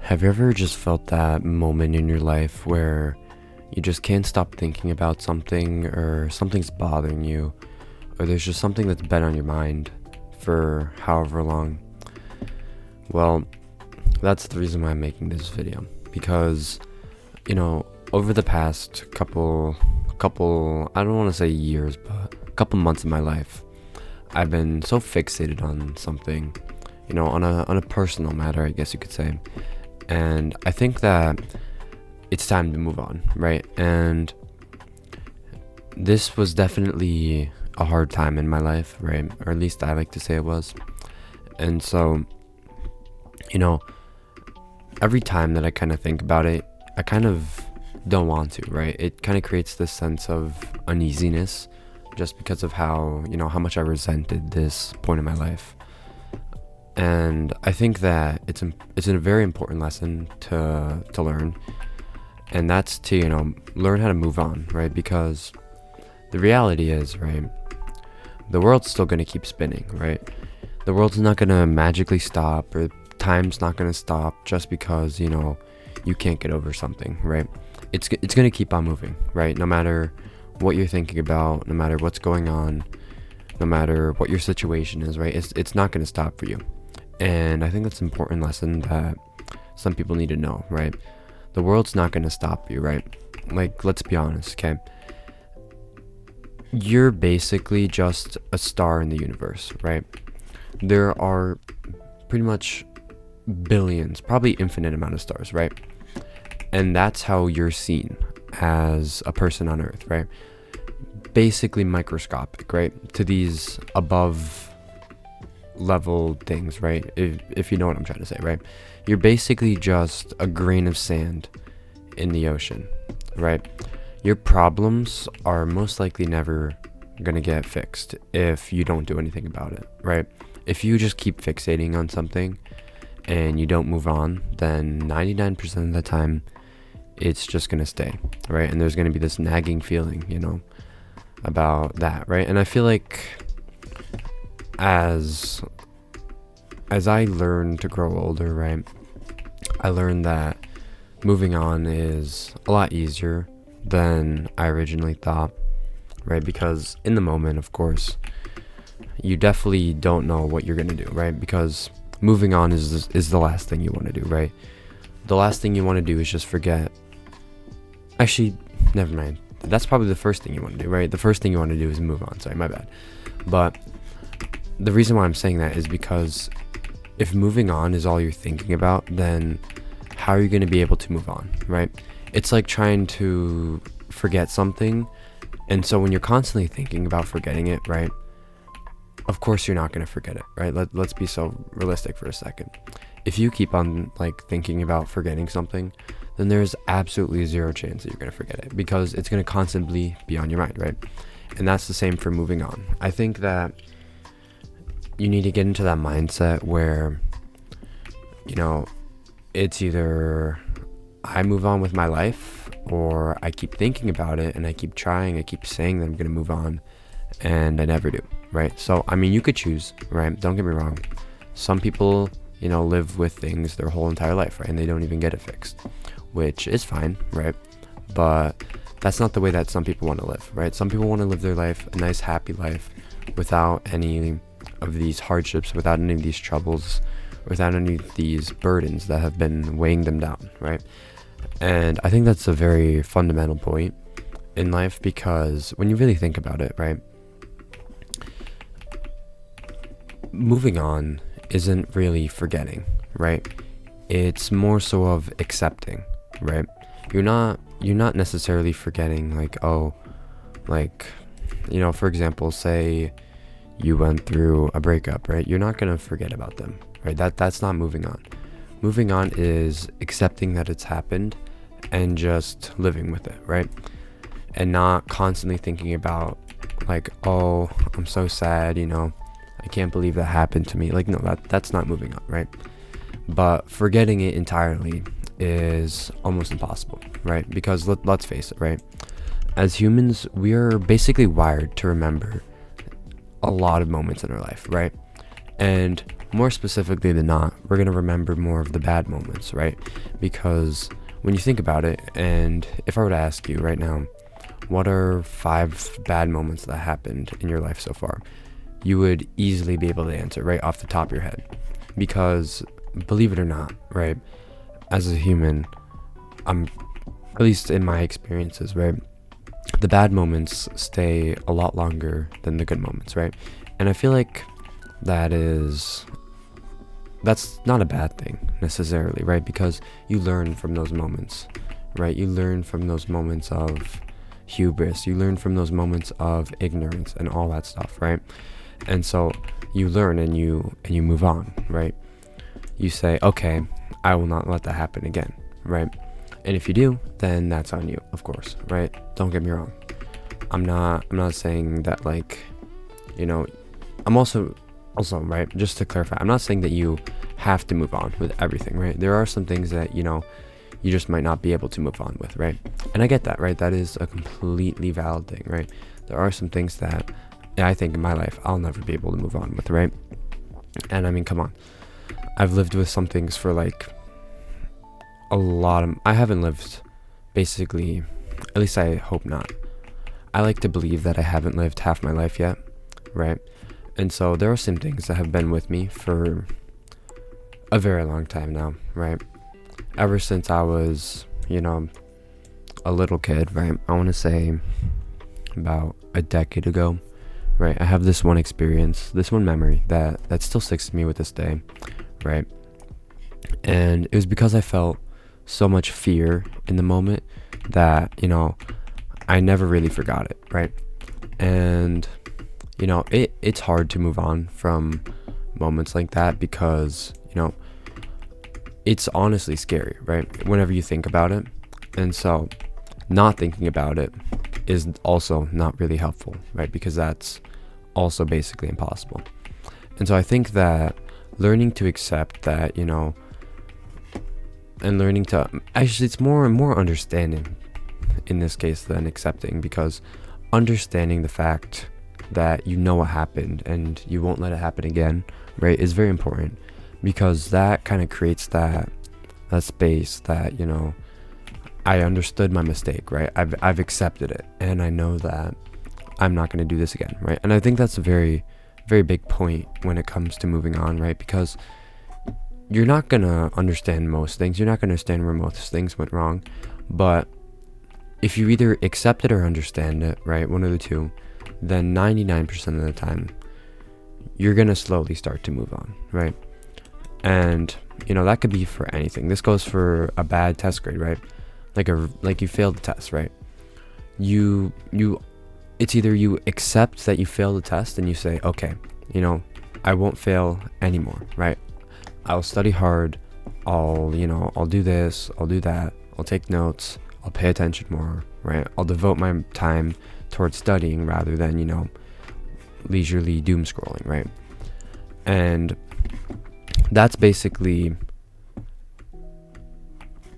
Have you ever just felt that moment in your life where you just can't stop thinking about something, or something's bothering you, or there's just something that's been on your mind for however long? Well, that's the reason why I'm making this video, because, over the past couple, I don't want to say years, but a couple months of my life, I've been so fixated on something, on a personal matter, I guess you could say. And I think that it's time to move on, right? And this was definitely a hard time in my life, right? Or at least I like to say it was. And so, every time that I kind of think about it, I kind of don't want to, right? It kind of creates this sense of uneasiness just because of how much I resented this point in my life. And I think that it's a very important lesson to learn, and that's to learn how to move on, right? Because the reality is, right, the world's still going to keep spinning, right? The world's not going to magically stop, or time's not going to stop just because you can't get over something, right? It's going to keep on moving, right? No matter what you're thinking about, no matter what's going on, no matter what your situation is, right? It's not going to stop for you. And I think that's an important lesson that some people need to know, right? The world's not going to stop you, right? Like, let's be honest, okay? You're basically just a star in the universe, right? There are pretty much billions, probably infinite amount of stars, right? And that's how you're seen as a person on Earth, right? Basically microscopic, right? To these above level things, right? If you know what I'm trying to say, right? You're basically just a grain of sand in the ocean, right? Your problems are most likely never gonna get fixed if you don't do anything about it, right? If you just keep fixating on something and you don't move on, then 99% of the time it's just gonna stay, right? And there's gonna be this nagging feeling, about that, right? And I feel like as I learn to grow older, right, I learned that moving on is a lot easier than I originally thought, right? Because in the moment, of course, you definitely don't know what you're gonna do, right? Because moving on is the last thing you want to do, right? The last thing you want to do is just forget. Actually, never mind. That's probably the first thing you want to do, right? The first thing you want to do is move on. Sorry, my bad. But the reason why I'm saying that is because if moving on is all you're thinking about, then how are you going to be able to move on, right? It's like trying to forget something. And so when you're constantly thinking about forgetting it, right, of course you're not going to forget it, right? Let's be so realistic for a second. If you keep on thinking about forgetting something, then there's absolutely zero chance that you're going to forget it, because it's going to constantly be on your mind, right? And that's the same for moving on. I think that you need to get into that mindset where, it's either I move on with my life, or I keep thinking about it and I keep trying, I keep saying that I'm going to move on, and I never do, right? So, I mean, you could choose, right? Don't get me wrong. Some people, live with things their whole entire life, right? And they don't even get it fixed, which is fine, right? But that's not the way that some people want to live, right? Some people want to live their life, a nice, happy life, without any of these hardships, without any of these troubles, without any of these burdens that have been weighing them down, right? And I think that's a very fundamental point in life, because when you really think about it, right, moving on isn't really forgetting, right? It's more so of accepting, right? You're not necessarily forgetting, for example, say you went through a breakup, right? You're not going to forget about them, right? That's not moving on. Moving on is accepting that it's happened and just living with it, right? And not constantly thinking about oh, I'm so sad, I can't believe that happened to me. No, that's not moving on, right? But forgetting it entirely is almost impossible, right? Because let's face it, right? As humans, we are basically wired to remember a lot of moments in our life, right? And more specifically than not, we're going to remember more of the bad moments, right? Because when you think about it, and if I were to ask you right now, what are 5 bad moments that happened in your life so far? You would easily be able to answer right off the top of your head. Because believe it or not, right, as a human, at least in my experiences, right, the bad moments stay a lot longer than the good moments, right? And I feel like that's not a bad thing necessarily, right? Because you learn from those moments, right? You learn from those moments of hubris, you learn from those moments of ignorance and all that stuff, right? And so you learn and you move on, right? You say, okay, I will not let that happen again, right? And if you do, then that's on you, of course, right? Don't get me wrong. I'm not saying that, like, you know, I'm also, right, just to clarify, I'm not saying that you have to move on with everything, right? There are some things that, you know, you just might not be able to move on with, right? And I get that, right? That is a completely valid thing, right? There are some things that I think in my life I'll never be able to move on with, right? And I mean, come on. I've lived with some things for like I haven't lived, basically, at least I hope not. I like to believe that I haven't lived half my life yet, right? And so there are some things that have been with me for a very long time now, right? Ever since I was, you know, a little kid, right? I want to say about a decade ago, right? I have this one experience, this one memory that still sticks to me with this day, right? And it was because I felt so much fear in the moment that, you know, I never really forgot it, right? And, you know, it's hard to move on from moments like that because, you know, it's honestly scary, right? Whenever you think about it. And so not thinking about it is also not really helpful, right? Because that's also basically impossible. And so I think that learning to accept that, you know, and learning to, actually it's more and more understanding in this case than accepting, because understanding the fact that you know what happened and you won't let it happen again, right, is very important, because that kind of creates that space that, you know, I understood my mistake, right? I've accepted it, and I know that I'm not going to do this again, right? And I think that's a very, very big point when it comes to moving on, right? Because you're not going to understand most things. You're not going to understand where most things went wrong. But if you either accept it or understand it, right, one of the two, then 99% of the time, you're going to slowly start to move on, right? And, you know, that could be for anything. This goes for a bad test grade, right? Like you failed the test, right? It's either you accept that you failed the test and you say, okay, you know, I won't fail anymore, right? I'll study hard. I'll do this, I'll do that. I'll take notes. I'll pay attention more, right? I'll devote my time towards studying rather than, you know, leisurely doom scrolling, right? And that's basically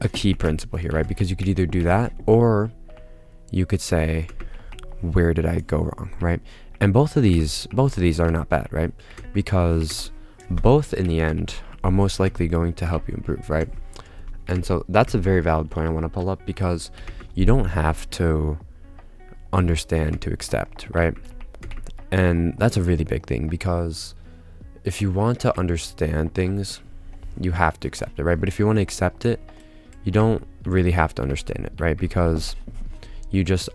a key principle here, right? Because you could either do that or you could say, where did I go wrong, right? And both of these are not bad, right? Because both in the end are most likely going to help you improve, right? And so that's a very valid point I want to pull up, because you don't have to understand to accept, right? And that's a really big thing, because if you want to understand things, you have to accept it, right? But if you want to accept it, you don't really have to understand it, right? Because you just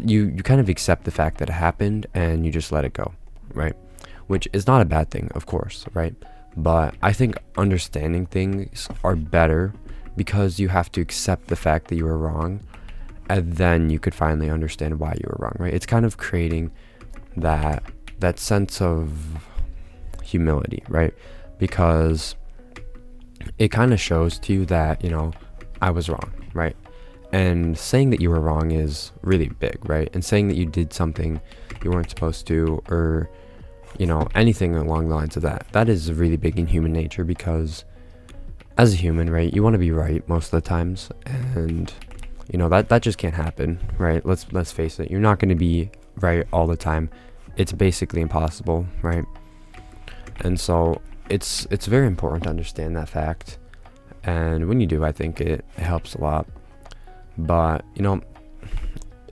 you kind of accept the fact that it happened and you just let it go, right? Which is not a bad thing, of course, right? But I think understanding things are better, because you have to accept the fact that you were wrong, and then you could finally understand why you were wrong, right? It's kind of creating that sense of humility, right? Because it kind of shows to you that, you know, I was wrong, right? And saying that you were wrong is really big, right? And saying that you did something you weren't supposed to, or, you know, anything along the lines of that is really big in human nature, because as a human, right, you want to be right most of the times, and, you know, that just can't happen, right? Let's face it, you're not going to be right all the time. It's basically impossible, right? And so it's very important to understand that fact, and when you do, I think it helps a lot. But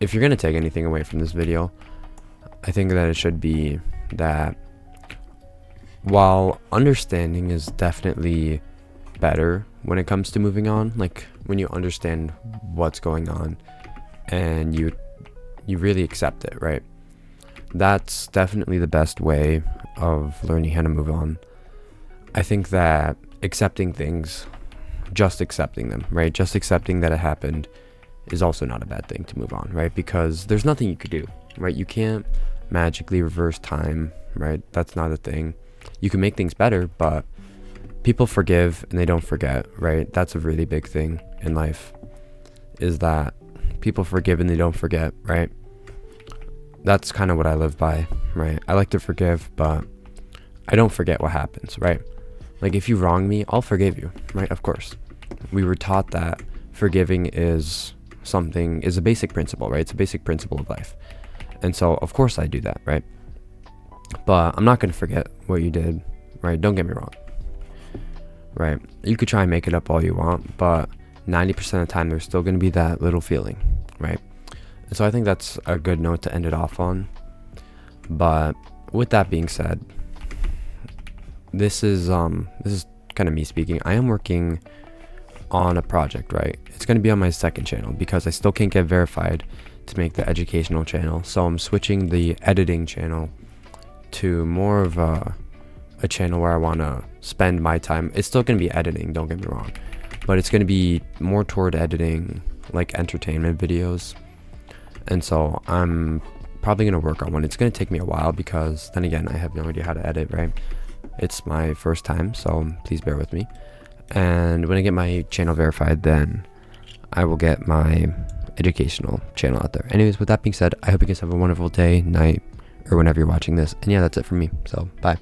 if you're gonna take anything away from this video, I think that it should be that while understanding is definitely better when it comes to moving on, like when you understand what's going on and you really accept it, right? That's definitely the best way of learning how to move on. I think that accepting things, just accepting them, right? Just accepting that it happened is also not a bad thing to move on, right? Because there's nothing you could do, right? You can't magically reverse time, right? That's not a thing. You can make things better, but people forgive and they don't forget, right? That's a really big thing in life, is that people forgive and they don't forget, right? That's kind of what I live by, right? I like to forgive, but I don't forget what happens, right? Like if you wrong me, I'll forgive you, right? Of course. We were taught that forgiving is a basic principle, right? It's a basic principle of life. And so of course I do that, right? But I'm not going to forget what you did, right? Don't get me wrong, right? You could try and make it up all you want, but 90% of the time there's still going to be that little feeling, right? And so I think that's a good note to end it off on. But with that being said, this is kind of me speaking. I am working on a project, right? It's going to be on my second channel because I still can't get verified to make the educational channel. So I'm switching the editing channel to more of a channel where I want to spend my time. It's still going to be editing, don't get me wrong, but it's going to be more toward editing like entertainment videos. And so I'm probably going to work on one. It's going to take me a while because then again, I have no idea how to edit, right? It's my first time, so please bear with me. And when I get my channel verified, then I will get my educational channel out there. Anyways, with that being said, I hope you guys have a wonderful day, night, or whenever you're watching this. And yeah, that's it for me. So bye.